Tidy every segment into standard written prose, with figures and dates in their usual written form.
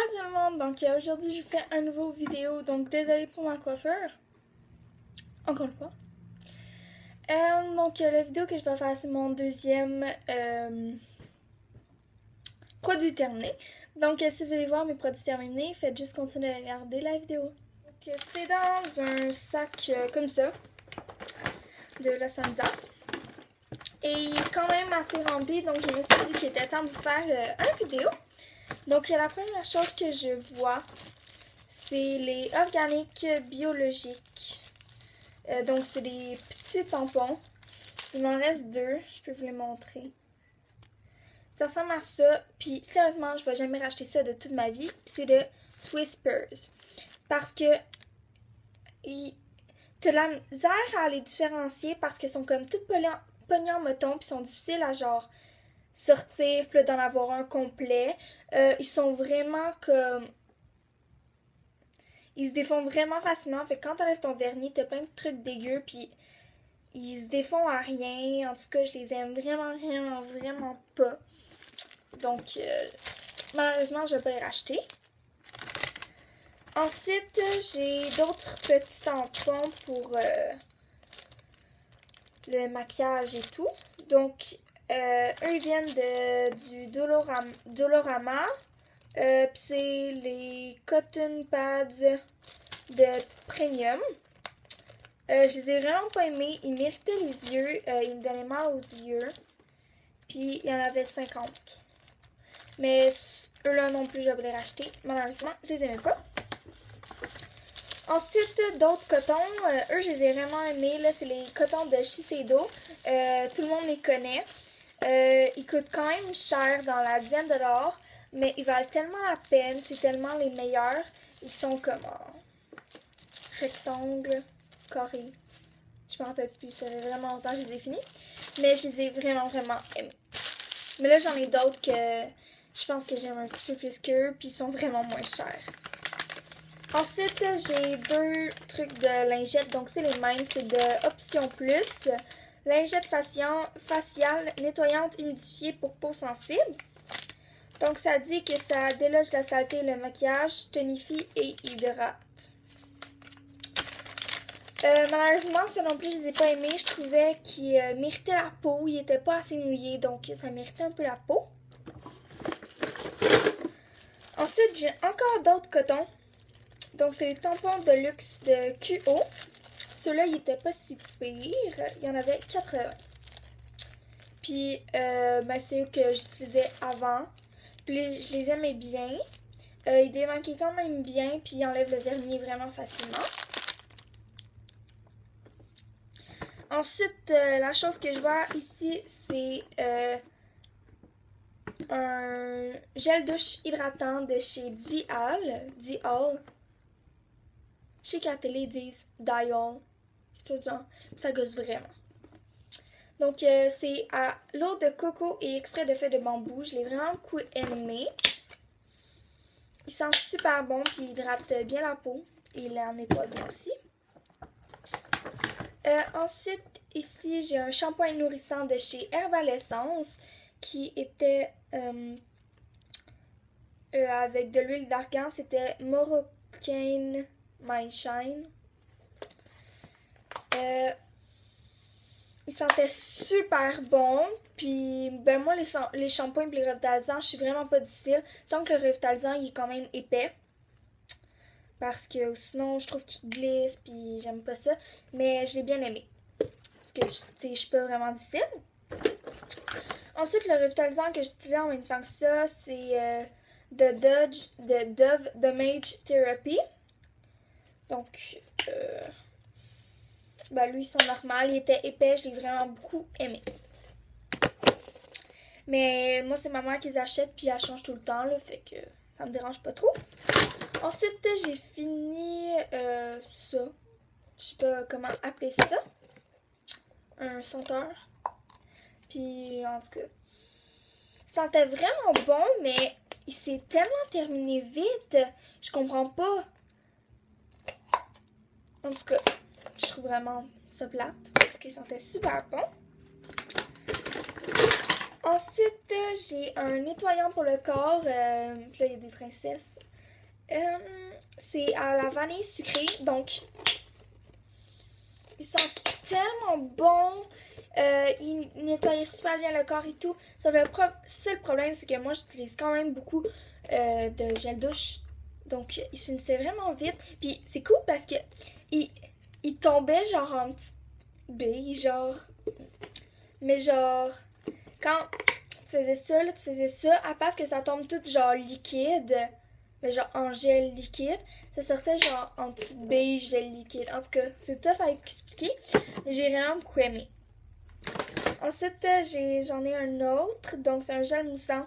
tout le monde, donc aujourd'hui je fais un nouveau vidéo, donc désolé pour ma coiffure, encore une fois. La vidéo que je vais faire c'est mon deuxième produit terminé. Donc si vous voulez voir mes produits terminés, faites juste continuer à regarder la vidéo. Donc c'est dans un sac comme ça, de la Sansa. Et il est quand même assez rempli, donc je me suis dit qu'il était temps de vous faire une vidéo. Donc la première chose que je vois, c'est les organiques biologiques. Donc c'est des petits tampons. Il m'en reste deux, je peux vous les montrer. Ça ressemble à ça, puis sérieusement, je vais jamais racheter ça de toute ma vie. Puis c'est de Swispers. Parce que t'as la misère à les différencier parce qu'ils sont comme toutes pognées en moton, puis sont difficiles à genre sortir, puis d'en avoir un complet. Ils sont vraiment comme... Ils se défont vraiment facilement. Fait que quand t'enlèves ton vernis, t'as plein de trucs dégueux, puis ils se défont à rien. En tout cas, je les aime vraiment pas. Donc, malheureusement, je vais pas les racheter. Ensuite, j'ai d'autres petits tampons pour le maquillage et tout. Donc, eux, ils viennent du Dolorama. Puis c'est les cotton pads de Premium. Je les ai vraiment pas aimés. Ils m'irritaient les yeux. Ils me donnaient mal aux yeux. Puis il y en avait 50. Mais eux-là non plus, je vais les racheter. Malheureusement, je les aimais pas. Ensuite, d'autres cotons. Eux, je les ai vraiment aimés. Là, c'est les cotons de Shiseido. Tout le monde les connaît. Ils coûtent quand même cher, dans la dizaine de dollars. Mais ils valent tellement la peine. C'est tellement les meilleurs. Ils sont comme en rectangle, carré. Je me rappelle plus. Ça fait vraiment longtemps que je les ai finis. Mais je les ai vraiment aimés. Mais là, j'en ai d'autres que je pense que j'aime un petit peu plus qu'eux. Puis ils sont vraiment moins chers. Ensuite, j'ai deux trucs de lingettes. Donc, c'est les mêmes. C'est de Option Plus. Lingette faciale nettoyante humidifiée pour peau sensible. Donc, ça dit que ça déloge la saleté et le maquillage, tonifie et hydrate. Malheureusement, ça non plus, je les ai pas aimés. Je trouvais qu'ils méritaient la peau. Ils étaient pas assez mouillés, donc ça méritait un peu la peau. Ensuite, j'ai encore d'autres cotons. Donc, c'est les tampons de luxe de QO. Ceux-là, ils étaient pas si pires. Il y en avait 80. Puis, c'est eux que j'utilisais avant. Puis, je les aimais bien. Ils démanquaient quand même bien. Puis, ils enlèvent le vernis vraiment facilement. Ensuite, la chose que je vois ici, c'est un gel douche hydratant de chez Dial. Je sais qu'à la télé, ils disent Dial. Tout genre. Ça gosse vraiment. Donc, c'est à l'eau de coco et extrait de feuilles de bambou. Je l'ai vraiment beaucoup aimé. Il sent super bon, puis il hydrate bien la peau. Et il en nettoie bien aussi. Ensuite, ici, j'ai un shampoing nourrissant de chez Herbal Essence qui était avec de l'huile d'argan. C'était Moroccan My Shine. Il sentait super bon. Puis, moi, les shampoings et les revitalisants, je suis vraiment pas difficile. Tant que le revitalisant, il est quand même épais. Parce que sinon, je trouve qu'il glisse, puis j'aime pas ça. Mais je l'ai bien aimé. Parce que, je suis pas vraiment difficile. Ensuite, le revitalisant que j'utilisais en même temps que ça, c'est de Dove Damage Therapy. Donc, lui, ils sont normaux. Il était épais, je l'ai vraiment beaucoup aimé. Mais moi, c'est ma mère qui les achète, puis elle change tout le temps, là, fait que ça me dérange pas trop. Ensuite, j'ai fini ça. Je sais pas comment appeler ça. Un senteur. Puis, en tout cas, ça sentait vraiment bon, mais il s'est tellement terminé vite. Je comprends pas. En tout cas, je trouve vraiment ça plate. Parce qu'il sentait super bon. Ensuite, j'ai un nettoyant pour le corps. Puis là, il y a des princesses. C'est à la vanille sucrée, donc ils sont tellement bons. Ils nettoient super bien le corps et tout. Sauf le seul problème, c'est que moi, j'utilise quand même beaucoup de gel douche. Donc, ils se finissaient vraiment vite. Puis, c'est cool parce que ils tombaient genre en petites billes, genre. Mais genre, quand tu faisais ça, là, tu faisais ça, à part que ça tombe tout genre liquide, mais genre en gel liquide, ça sortait genre en petite billes gel liquide. En tout cas, c'est tough à expliquer, mais j'ai vraiment beaucoup aimé. Ensuite, j'en ai un autre, donc c'est un gel moussant.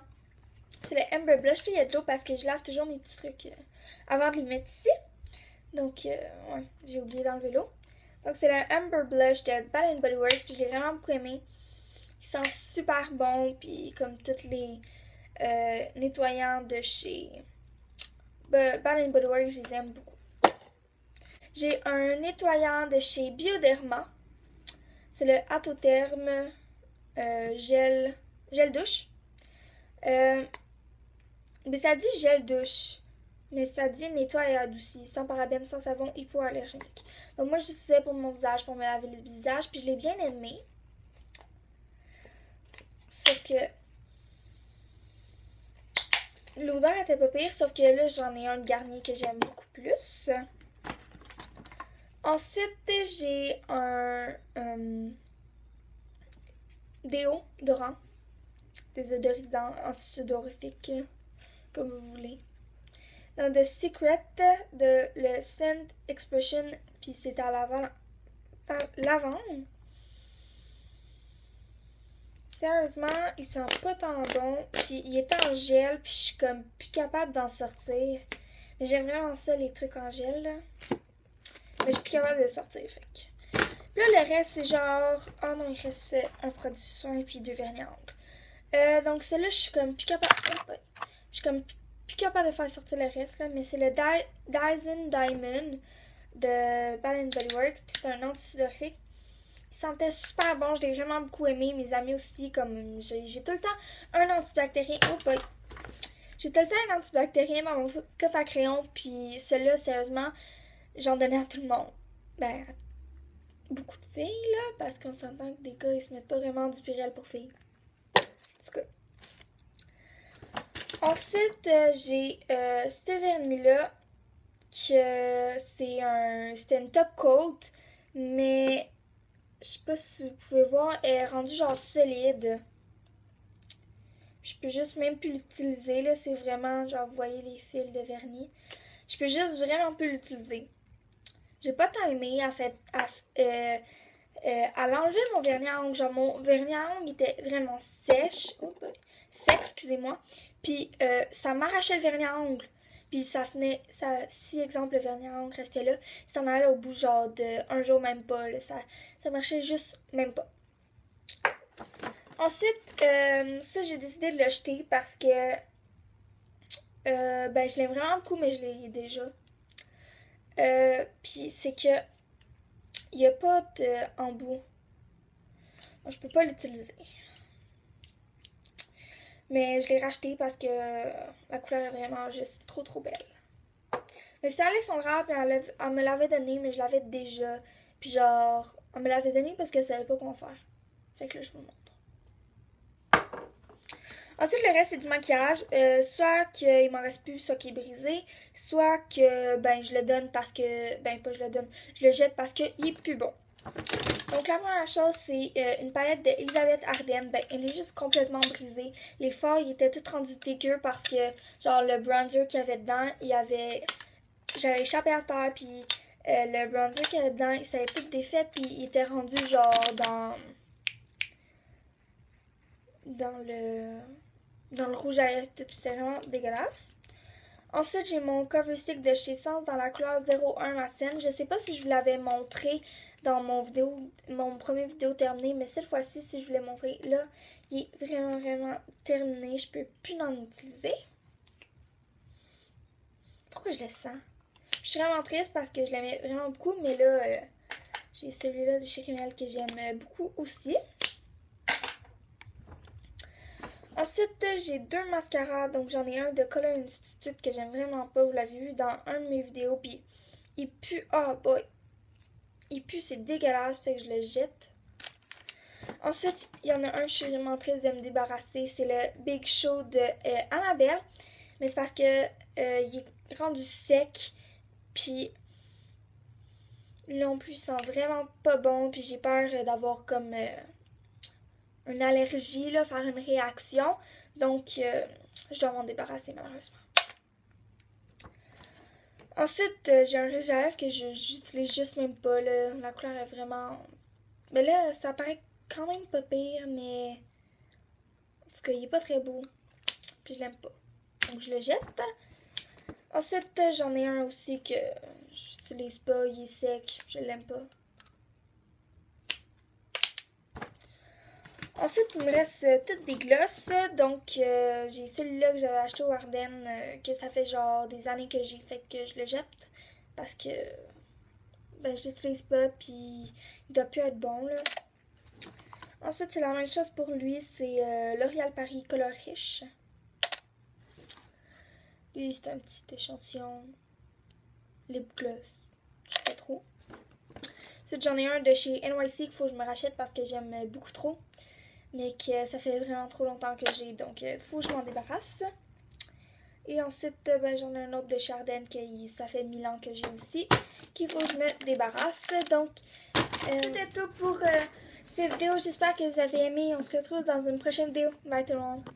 C'est le Amber Blush, puis il y a de l'eau parce que je lave toujours mes petits trucs avant de les mettre ici. Donc, ouais, j'ai oublié d'enlever l'eau. Donc, c'est le Amber Blush de Bath Body Works, puis je l'ai vraiment beaucoup aimé. Il sent super bon, puis comme tous les nettoyants de chez Bath Body Works, je les aime beaucoup. J'ai un nettoyant de chez Bioderma. C'est le Atotherm gel douche. Mais ça dit gel douche, mais ça dit nettoie et adoucit, sans parabènes, sans savon, hypoallergénique. Donc moi, j'utilisais pour mon visage, pour me laver le visage, puis je l'ai bien aimé. Sauf que l'odeur était pas pire, sauf que là, j'en ai un de Garnier que j'aime beaucoup plus. Ensuite, j'ai un déodorant, désodorisant, anti-sudorifique, comme vous voulez. Dans The Secret, de le Scent Expression, puis c'est à lavande. Sérieusement, il sent pas tant bon, puis il est en gel, puis je suis comme plus capable d'en sortir. Mais j'aime vraiment ça, les trucs en gel, là. Mais je suis plus capable de le sortir, fait que... Puis là, le reste, c'est genre... Oh non, il reste un produit soin, puis 2 vernis à ongles. Donc celui-là, je suis comme plus capable... Je suis comme plus capable de faire sortir le reste, là, mais c'est le Dyson Diamond de Bath Body Works, puis c'est un anti-sudorifique. Il sentait super bon, je l'ai vraiment beaucoup aimé. Mes amis aussi, comme j'ai tout le temps un antibactérien. Oh boy! J'ai tout le temps un antibactérien dans mon coffre à crayon, puis celui-là, sérieusement, j'en donnais à tout le monde. Ben, à beaucoup de filles, là, parce qu'on s'entend que des gars, ils se mettent pas vraiment du Purell pour filles. En tout cas. Ensuite, j'ai ce vernis-là, que c'était une top coat, mais je sais pas si vous pouvez voir, elle est rendue genre solide. Je peux juste même plus l'utiliser, là, c'est vraiment, genre, vous voyez les fils de vernis. Je peux juste vraiment plus l'utiliser. J'ai pas tant aimé, en fait, à l'enlever mon vernis à ongles. Genre, mon vernis à ongles était vraiment sec, excusez-moi. Puis, ça m'arrachait le vernis à ongles. Puis, si, exemple, le vernis à ongles restait là, ça en allait au bout, genre, de un jour, même pas, là, ça marchait juste même pas. Ensuite, ça, j'ai décidé de le jeter parce que, ben, je l'aime vraiment beaucoup, mais je l'ai déjà. Puis, c'est que, il n'y a pas d'embout. Donc, je peux pas l'utiliser. Mais je l'ai racheté parce que la couleur est vraiment juste trop trop belle. Mais c'est Alexandra, puis elle me l'avait donné, mais je l'avais déjà. Puis genre, elle me l'avait donné parce qu'elle savait pas quoi faire. Fait que là, je vous le montre. Ensuite, le reste, c'est du maquillage. Soit qu'il m'en reste plus, soit qu'il est brisé. Soit que, ben, je le donne parce que... Ben, pas je le donne. Je le jette parce qu'il est plus bon. Donc, la première chose, c'est une palette de Elisabeth Arden. Ben, elle est juste complètement brisée. Les fards, ils étaient tous rendus dégueux parce que, genre, le bronzer qu'il y avait dedans, j'avais échappé à terre, puis le bronzer qu'il y avait dedans, il s'avait tout défait, puis il était rendu, genre, dans le rouge à lèvres, puis c'était vraiment dégueulasse. Ensuite, j'ai mon cover stick de chez Sens dans la couleur 01 Matin. Je sais pas si je vous l'avais montré dans mon premier vidéo terminé, mais cette fois-ci, si je vous l'ai montré, là, il est vraiment, vraiment terminé. Je peux plus en utiliser. Pourquoi je le sens? Je suis vraiment triste parce que je l'aimais vraiment beaucoup, mais là, j'ai celui-là de chez Rimmel que j'aime beaucoup aussi. Ensuite, j'ai deux mascaras. Donc, j'en ai un de Color Institute que j'aime vraiment pas. Vous l'avez vu dans un de mes vidéos. Puis, il pue. Oh boy. Il pue, c'est dégueulasse. Fait que je le jette. Ensuite, il y en a un, je suis vraiment triste de me débarrasser. C'est le Big Show de Annabelle. Mais c'est parce que il est rendu sec. Puis, non plus, il sent vraiment pas bon. Puis, j'ai peur d'avoir comme une allergie, là, faire une réaction. Donc, je dois m'en débarrasser malheureusement. Ensuite, j'ai un rouge à lèvres que j'utilise juste même pas. Là. La couleur est vraiment... Mais là, ça paraît quand même pas pire, mais... En tout cas, il est pas très beau. Puis je l'aime pas. Donc, je le jette. Ensuite, j'en ai un aussi que j'utilise pas. Il est sec. Je l'aime pas. Ensuite, il me reste toutes des glosses. Donc, j'ai celui-là que j'avais acheté au Ardennes, que ça fait genre des années que j'ai fait que je le jette. Parce que ben, je l'utilise pas, puis il doit plus être bon, là. Ensuite, c'est la même chose pour lui. C'est L'Oréal Paris Color Riche. Lui, c'est un petit échantillon. Lip gloss. Je sais pas trop. Ensuite, j'en ai un de chez NYC qu'il faut que je me rachète parce que j'aime beaucoup trop. Mais que ça fait vraiment trop longtemps que j'ai. Donc, il faut que je m'en débarrasse. Et ensuite, ben, j'en ai un autre de Chardin que ça fait 1000 ans que j'ai aussi. Qu'il faut que je me débarrasse. Donc, c'était tout pour cette vidéo. J'espère que vous avez aimé. On se retrouve dans une prochaine vidéo. Bye tout le monde.